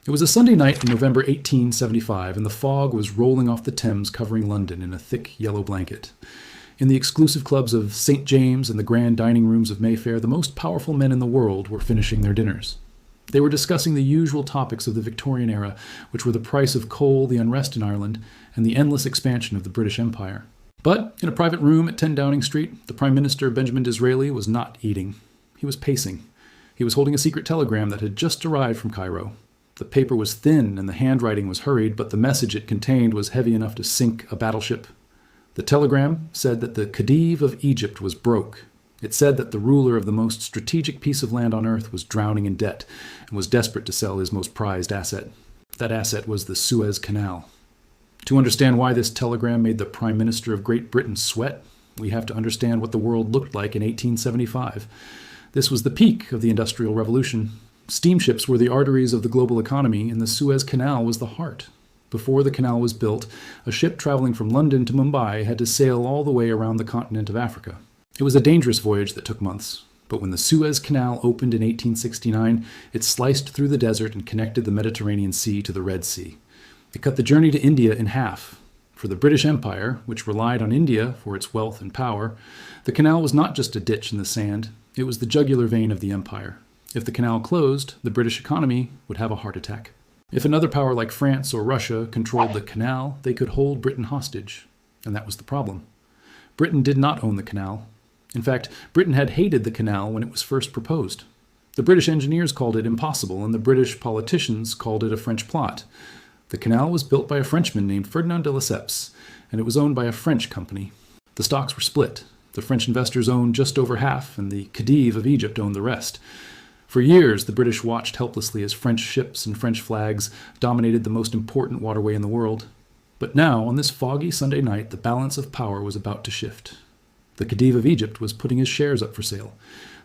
It was a Sunday night in November 1875, and the fog was rolling off the Thames, covering London in a thick yellow blanket. In the exclusive clubs of St. James and the grand dining rooms of Mayfair, the most powerful men in the world were finishing their dinners. They were discussing the usual topics of the Victorian era, which were the price of coal, the unrest in Ireland, and the endless expansion of the British Empire. But in a private room at 10 Downing Street, the Prime Minister Benjamin Disraeli was not eating. He was pacing. He was holding a secret telegram that had just arrived from Cairo. The paper was thin and the handwriting was hurried, but the message it contained was heavy enough to sink a battleship. The telegram said that the Khedive of Egypt was broke. It said that the ruler of the most strategic piece of land on earth was drowning in debt and was desperate to sell his most prized asset. That asset was the Suez Canal. To understand why this telegram made the Prime Minister of Great Britain sweat, we have to understand what the world looked like in 1875. This was the peak of the Industrial Revolution. Steamships were the arteries of the global economy, and the Suez Canal was the heart. Before the canal was built, a ship traveling from London to Mumbai had to sail all the way around the continent of Africa. It was a dangerous voyage that took months, but when the Suez Canal opened in 1869, it sliced through the desert and connected the Mediterranean Sea to the Red Sea. It cut the journey to India in half. For the British Empire, which relied on India for its wealth and power, the canal was not just a ditch in the sand, it was the jugular vein of the empire. If the canal closed, the British economy would have a heart attack. If another power like France or Russia controlled the canal, they could hold Britain hostage. And that was the problem. Britain did not own the canal. In fact, Britain had hated the canal when it was first proposed. The British engineers called it impossible, and the British politicians called it a French plot. The canal was built by a Frenchman named Ferdinand de Lesseps, and it was owned by a French company. The stocks were split. The French investors owned just over half, and the Khedive of Egypt owned the rest. For years, the British watched helplessly as French ships and French flags dominated the most important waterway in the world. But now, on this foggy Sunday night, the balance of power was about to shift. The Khedive of Egypt was putting his shares up for sale.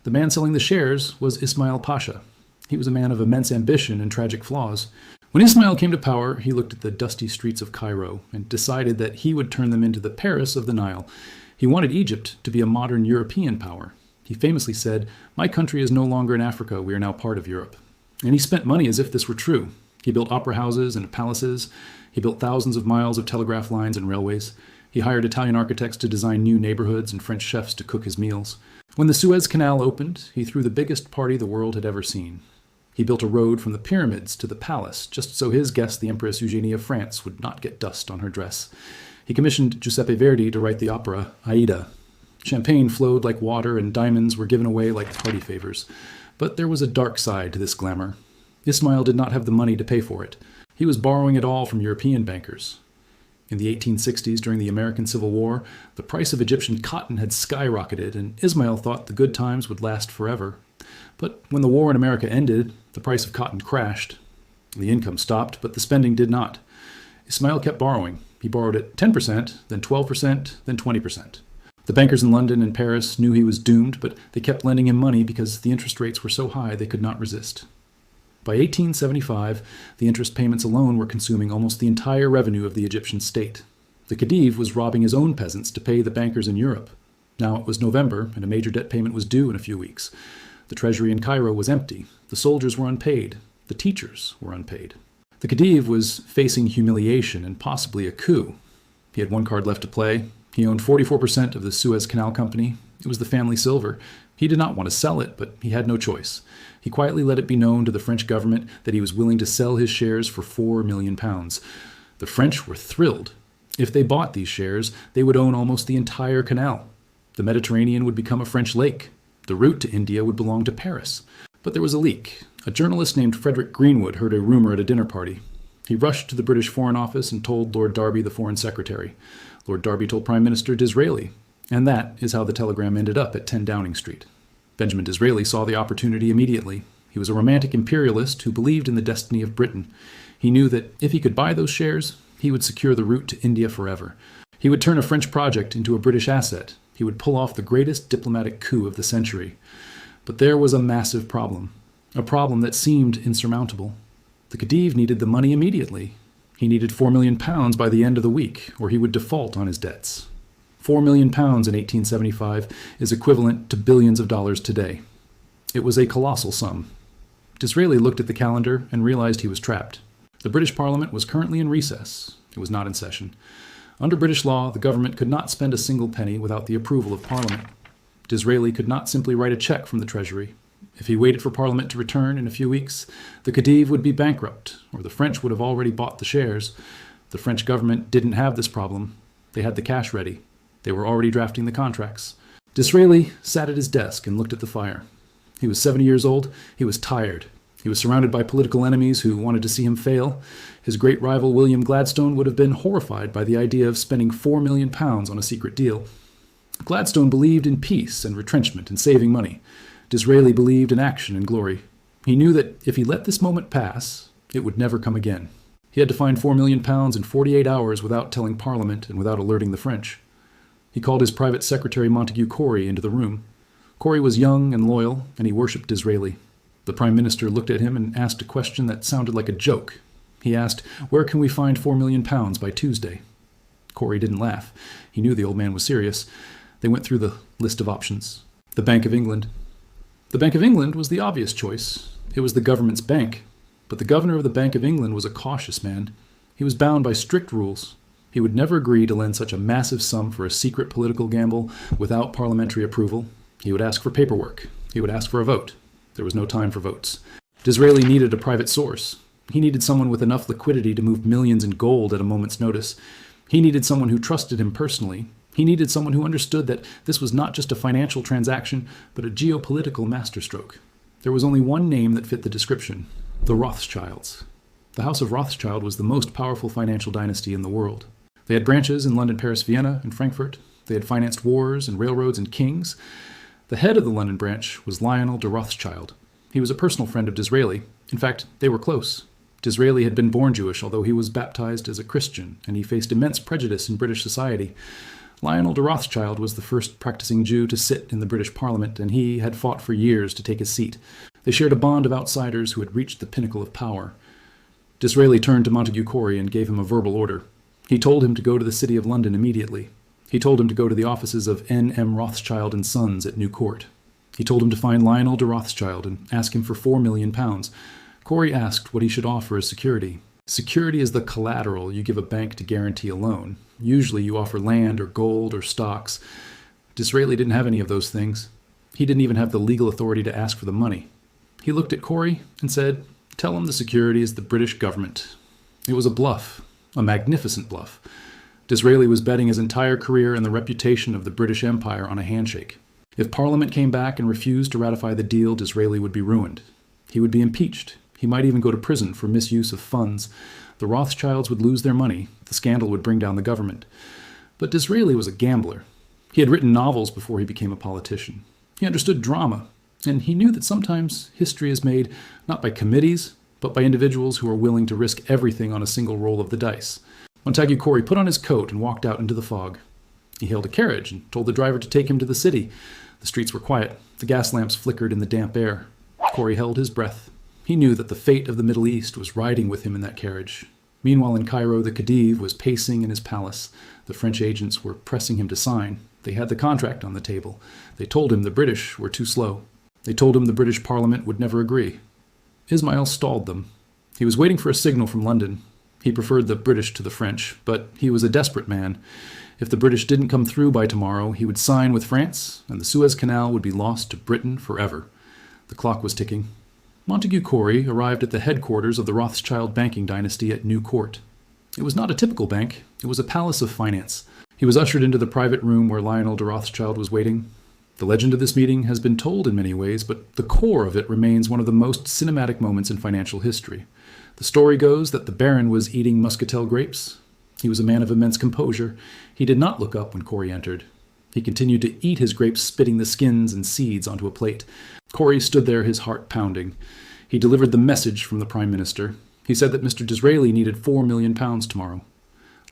The man selling the shares was Ismail Pasha. He was a man of immense ambition and tragic flaws. When Ismail came to power, he looked at the dusty streets of Cairo and decided that he would turn them into the Paris of the Nile. He wanted Egypt to be a modern European power. He famously said, "My country is no longer in Africa, we are now part of Europe." And he spent money as if this were true. He built opera houses and palaces. He built thousands of miles of telegraph lines and railways. He hired Italian architects to design new neighborhoods and French chefs to cook his meals. When the Suez Canal opened, he threw the biggest party the world had ever seen. He built a road from the pyramids to the palace, just so his guest, the Empress Eugenie of France, would not get dust on her dress. He commissioned Giuseppe Verdi to write the opera Aida. Champagne flowed like water and diamonds were given away like party favors. But there was a dark side to this glamour. Ismail did not have the money to pay for it. He was borrowing it all from European bankers. In the 1860s, during the American Civil War, the price of Egyptian cotton had skyrocketed, and Ismail thought the good times would last forever. But when the war in America ended, the price of cotton crashed. The income stopped, but the spending did not. Ismail kept borrowing. He borrowed at 10%, then 12%, then 20%. The bankers in London and Paris knew he was doomed, but they kept lending him money because the interest rates were so high they could not resist. By 1875, the interest payments alone were consuming almost the entire revenue of the Egyptian state. The Khedive was robbing his own peasants to pay the bankers in Europe. Now it was November, and a major debt payment was due in a few weeks. The treasury in Cairo was empty. The soldiers were unpaid. The teachers were unpaid. The Khedive was facing humiliation and possibly a coup. He had one card left to play. He owned 44% of the Suez Canal Company. It was the family silver. He did not want to sell it, but he had no choice. He quietly let it be known to the French government that he was willing to sell his shares for £4 million. The French were thrilled. If they bought these shares, they would own almost the entire canal. The Mediterranean would become a French lake. The route to India would belong to Paris. But there was a leak. A journalist named Frederick Greenwood heard a rumor at a dinner party. He rushed to the British Foreign Office and told Lord Derby, the Foreign Secretary. Lord Derby told Prime Minister Disraeli. And that is how the telegram ended up at 10 Downing Street. Benjamin Disraeli saw the opportunity immediately. He was a romantic imperialist who believed in the destiny of Britain. He knew that if he could buy those shares, he would secure the route to India forever. He would turn a French project into a British asset. He would pull off the greatest diplomatic coup of the century. But there was a massive problem, a problem that seemed insurmountable. The Khedive needed the money immediately. He needed £4 million by the end of the week, or he would default on his debts. £4 million in 1875 is equivalent to billions of dollars today. It was a colossal sum. Disraeli looked at the calendar and realized he was trapped. The British Parliament was currently in recess. It was not in session. Under British law, the government could not spend a single penny without the approval of Parliament. Disraeli could not simply write a check from the Treasury. If he waited for Parliament to return in a few weeks, the Khedive would be bankrupt, or the French would have already bought the shares. The French government didn't have this problem. They had the cash ready. They were already drafting the contracts. Disraeli sat at his desk and looked at the fire. He was 70 years old. He was tired. He was surrounded by political enemies who wanted to see him fail. His great rival William Gladstone would have been horrified by the idea of spending £4 million on a secret deal. Gladstone believed in peace and retrenchment and saving money. Disraeli believed in action and glory. He knew that if he let this moment pass, it would never come again. He had to find £4 million in 48 hours without telling Parliament and without alerting the French. He called his private secretary Montague Corey into the room. Corey was young and loyal, and he worshipped Disraeli. The Prime Minister looked at him and asked a question that sounded like a joke. He asked, "Where can we find £4 million by Tuesday?" Corey didn't laugh. He knew the old man was serious. They went through the list of options. The Bank of England. The Bank of England was the obvious choice. It was the government's bank. But the governor of the Bank of England was a cautious man. He was bound by strict rules. He would never agree to lend such a massive sum for a secret political gamble without parliamentary approval. He would ask for paperwork. He would ask for a vote. There was no time for votes. Disraeli needed a private source. He needed someone with enough liquidity to move millions in gold at a moment's notice. He needed someone who trusted him personally. He needed someone who understood that this was not just a financial transaction, but a geopolitical masterstroke. There was only one name that fit the description: the Rothschilds. The House of Rothschild was the most powerful financial dynasty in the world. They had branches in London, Paris, Vienna, and Frankfurt. They had financed wars and railroads and kings. The head of the London branch was Lionel de Rothschild. He was a personal friend of Disraeli. In fact, they were close. Disraeli had been born Jewish, although he was baptized as a Christian, and he faced immense prejudice in British society. Lionel de Rothschild was the first practicing Jew to sit in the British Parliament, and he had fought for years to take his seat. They shared a bond of outsiders who had reached the pinnacle of power. Disraeli turned to Montague Corey and gave him a verbal order. He told him to go to the City of London immediately. He told him to go to the offices of N.M. Rothschild and Sons at New Court. He told him to find Lionel de Rothschild and ask him for £4 million. Corey asked what he should offer as security. Security is the collateral you give a bank to guarantee a loan. Usually you offer land or gold or stocks. Disraeli didn't have any of those things. He didn't even have the legal authority to ask for the money. He looked at Corey and said, "Tell him the security is the British government." It was a bluff, a magnificent bluff. Disraeli was betting his entire career and the reputation of the British Empire on a handshake. If Parliament came back and refused to ratify the deal, Disraeli would be ruined. He would be impeached. He might even go to prison for misuse of funds. The Rothschilds would lose their money. The scandal would bring down the government. But Disraeli was a gambler. He had written novels before he became a politician. He understood drama, and he knew that sometimes history is made not by committees, but by individuals who are willing to risk everything on a single roll of the dice. Montague Corey put on his coat and walked out into the fog. He hailed a carriage and told the driver to take him to the city. The streets were quiet. The gas lamps flickered in the damp air. Corey held his breath. He knew that the fate of the Middle East was riding with him in that carriage. Meanwhile in Cairo, the Khedive was pacing in his palace. The French agents were pressing him to sign. They had the contract on the table. They told him the British were too slow. They told him the British Parliament would never agree. Ismail stalled them. He was waiting for a signal from London. He preferred the British to the French, but he was a desperate man. If the British didn't come through by tomorrow, he would sign with France, and the Suez Canal would be lost to Britain forever. The clock was ticking. Montague Corey arrived at the headquarters of the Rothschild banking dynasty at New Court. It was not a typical bank. It was a palace of finance. He was ushered into the private room where Lionel de Rothschild was waiting. The legend of this meeting has been told in many ways, but the core of it remains one of the most cinematic moments in financial history. The story goes that the Baron was eating muscatel grapes. He was a man of immense composure. He did not look up when Corey entered. He continued to eat his grapes, spitting the skins and seeds onto a plate. Corey stood there, his heart pounding. He delivered the message from the Prime Minister. He said that Mr. Disraeli needed £4 million tomorrow.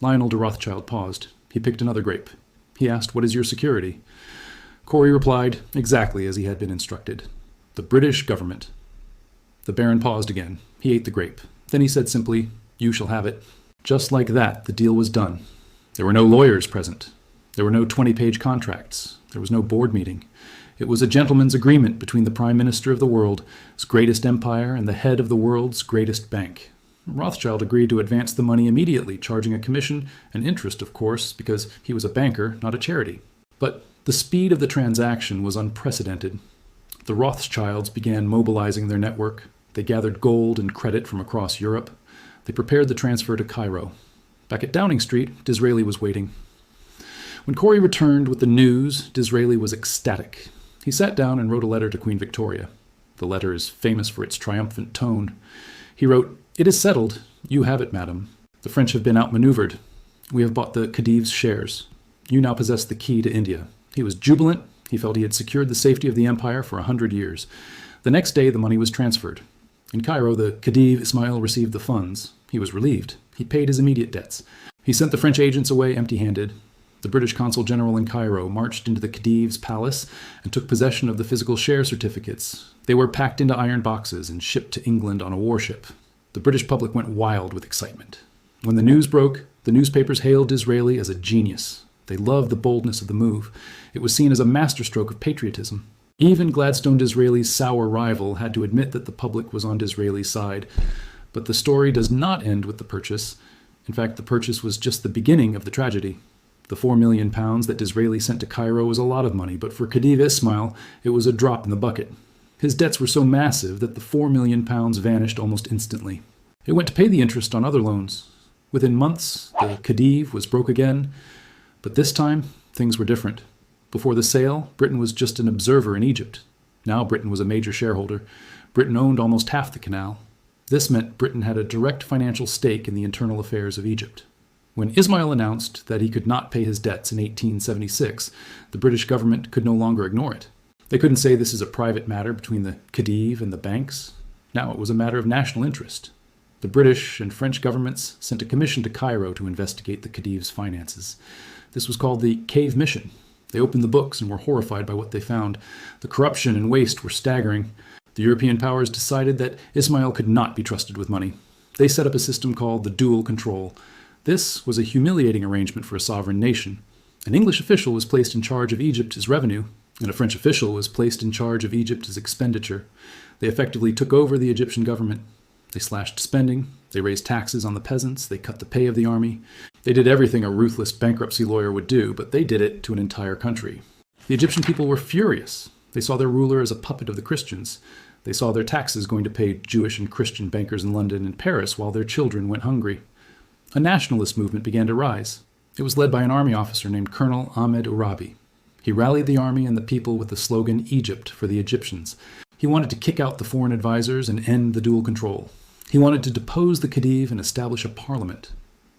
Lionel de Rothschild paused. He picked another grape. He asked, "What is your security?" Corey replied, exactly as he had been instructed: "The British government." The Baron paused again. He ate the grape. Then he said simply, "You shall have it." Just like that, the deal was done. There were no lawyers present. There were no 20-page contracts. There was no board meeting. It was a gentleman's agreement between the Prime Minister of the world's greatest empire and the head of the world's greatest bank. Rothschild agreed to advance the money immediately, charging a commission and interest, of course, because he was a banker, not a charity. But the speed of the transaction was unprecedented. The Rothschilds began mobilizing their network. They gathered gold and credit from across Europe. They prepared the transfer to Cairo. Back at Downing Street, Disraeli was waiting. When Corey returned with the news, Disraeli was ecstatic. He sat down and wrote a letter to Queen Victoria. The letter is famous for its triumphant tone. He wrote, "It is settled. You have it, madam. The French have been outmaneuvered. We have bought the Khedive's shares. You now possess the key to India." He was jubilant. He felt he had secured the safety of the empire for 100 years. The next day, the money was transferred. In Cairo, the Khedive Ismail received the funds. He was relieved. He paid his immediate debts. He sent the French agents away empty-handed. The British consul general in Cairo marched into the Khedive's palace and took possession of the physical share certificates. They were packed into iron boxes and shipped to England on a warship. The British public went wild with excitement. When the news broke, the newspapers hailed Disraeli as a genius. They loved the boldness of the move. It was seen as a masterstroke of patriotism. Even Gladstone Disraeli's sour rival had to admit that the public was on Disraeli's side. But the story does not end with the purchase. In fact, the purchase was just the beginning of the tragedy. The £4 million that Disraeli sent to Cairo was a lot of money, but for Khedive Ismail, it was a drop in the bucket. His debts were so massive that the £4 million vanished almost instantly. It went to pay the interest on other loans. Within months, the Khedive was broke again, but this time, things were different. Before the sale, Britain was just an observer in Egypt. Now Britain was a major shareholder. Britain owned almost half the canal. This meant Britain had a direct financial stake in the internal affairs of Egypt. When Ismail announced that he could not pay his debts in 1876, the British government could no longer ignore it. They couldn't say this is a private matter between the Khedive and the banks. Now it was a matter of national interest. The British and French governments sent a commission to Cairo to investigate the Khedive's finances. This was called the Cave Mission. They opened the books and were horrified by what they found. The corruption and waste were staggering. The European powers decided that Ismail could not be trusted with money. They set up a system called the dual control. This was a humiliating arrangement for a sovereign nation. An English official was placed in charge of Egypt's revenue, and a French official was placed in charge of Egypt's expenditure. They effectively took over the Egyptian government. They slashed spending, they raised taxes on the peasants, they cut the pay of the army. They did everything a ruthless bankruptcy lawyer would do, but they did it to an entire country. The Egyptian people were furious. They saw their ruler as a puppet of the Christians. They saw their taxes going to pay Jewish and Christian bankers in London and Paris while their children went hungry. A nationalist movement began to rise. It was led by an army officer named Colonel Ahmed Urabi. He rallied the army and the people with the slogan, "Egypt for the Egyptians." He wanted to kick out the foreign advisors and end the dual control. He wanted to depose the Khedive and establish a parliament.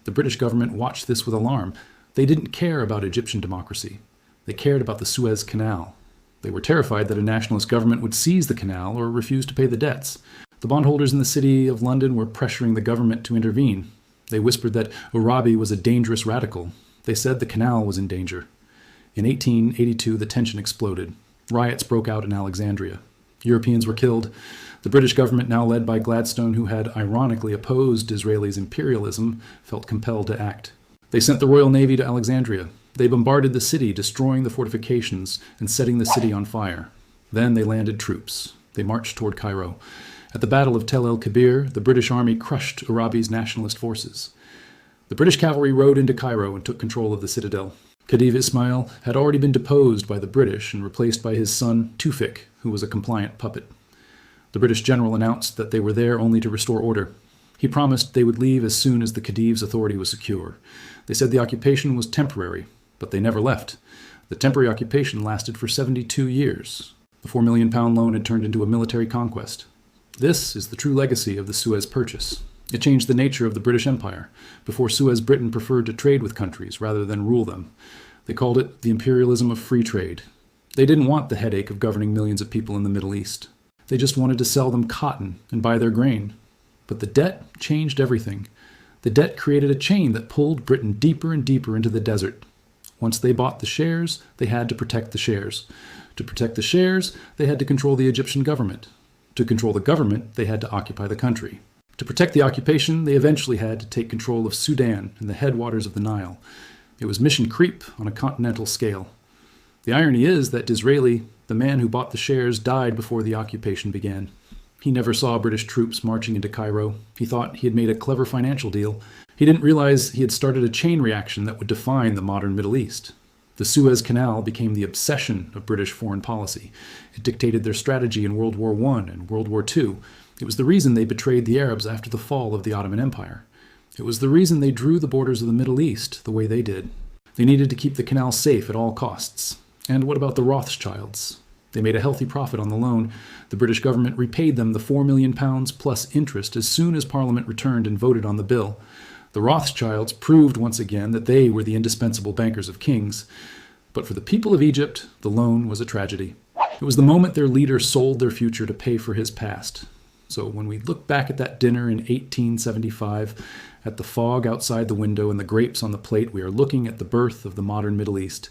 The British government watched this with alarm. They didn't care about Egyptian democracy. They cared about the Suez Canal. They were terrified that a nationalist government would seize the canal or refuse to pay the debts. The bondholders in the city of London were pressuring the government to intervene. They whispered that Urabi was a dangerous radical. They said the canal was in danger. In 1882, the tension exploded. Riots broke out in Alexandria. Europeans were killed. The British government, now led by Gladstone, who had ironically opposed Disraeli's imperialism, felt compelled to act. They sent the Royal Navy to Alexandria. They bombarded the city, destroying the fortifications and setting the city on fire. Then they landed troops. They marched toward Cairo. At the Battle of Tel el-Kebir, the British army crushed Urabi's nationalist forces. The British cavalry rode into Cairo and took control of the citadel. Khedive Ismail had already been deposed by the British and replaced by his son Tewfik, who was a compliant puppet. The British general announced that they were there only to restore order. He promised they would leave as soon as the Khedive's authority was secure. They said the occupation was temporary, but they never left. The temporary occupation lasted for 72 years. The £4 million loan had turned into a military conquest. This is the true legacy of the Suez Purchase. It changed the nature of the British Empire. Before Suez, Britain preferred to trade with countries rather than rule them. They called it the imperialism of free trade. They didn't want the headache of governing millions of people in the Middle East. They just wanted to sell them cotton and buy their grain. But the debt changed everything. The debt created a chain that pulled Britain deeper and deeper into the desert. Once they bought the shares, they had to protect the shares. To protect the shares, they had to control the Egyptian government. To control the government, they had to occupy the country. To protect the occupation, they eventually had to take control of Sudan and the headwaters of the Nile. It was mission creep on a continental scale. The irony is that Disraeli, the man who bought the shares, died before the occupation began. He never saw British troops marching into Cairo. He thought he had made a clever financial deal. He didn't realize he had started a chain reaction that would define the modern Middle East. The Suez Canal became the obsession of British foreign policy. It dictated their strategy in World War I and World War II. It was the reason they betrayed the Arabs after the fall of the Ottoman Empire. It was the reason they drew the borders of the Middle East the way they did. They needed to keep the canal safe at all costs. And what about the Rothschilds? They made a healthy profit on the loan. The British government repaid them the £4 million plus interest as soon as Parliament returned and voted on the bill. The Rothschilds proved once again that they were the indispensable bankers of kings. But for the people of Egypt, the loan was a tragedy. It was the moment their leader sold their future to pay for his past. So when we look back at that dinner in 1875, at the fog outside the window and the grapes on the plate, we are looking at the birth of the modern Middle East.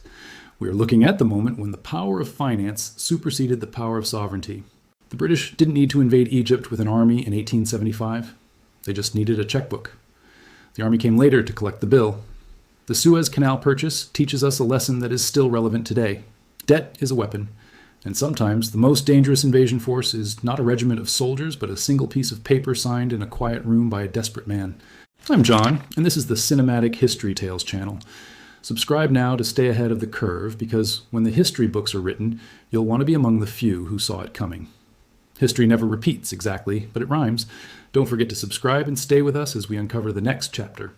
We are looking at the moment when the power of finance superseded the power of sovereignty. The British didn't need to invade Egypt with an army in 1875. They just needed a checkbook. The army came later to collect the bill. The Suez Canal purchase teaches us a lesson that is still relevant today. Debt is a weapon, and sometimes the most dangerous invasion force is not a regiment of soldiers, but a single piece of paper signed in a quiet room by a desperate man. I'm John, and this is the Cinematic History Tales channel. Subscribe now to stay ahead of the curve, because when the history books are written, you'll want to be among the few who saw it coming. History never repeats exactly, but it rhymes. Don't forget to subscribe and stay with us as we uncover the next chapter.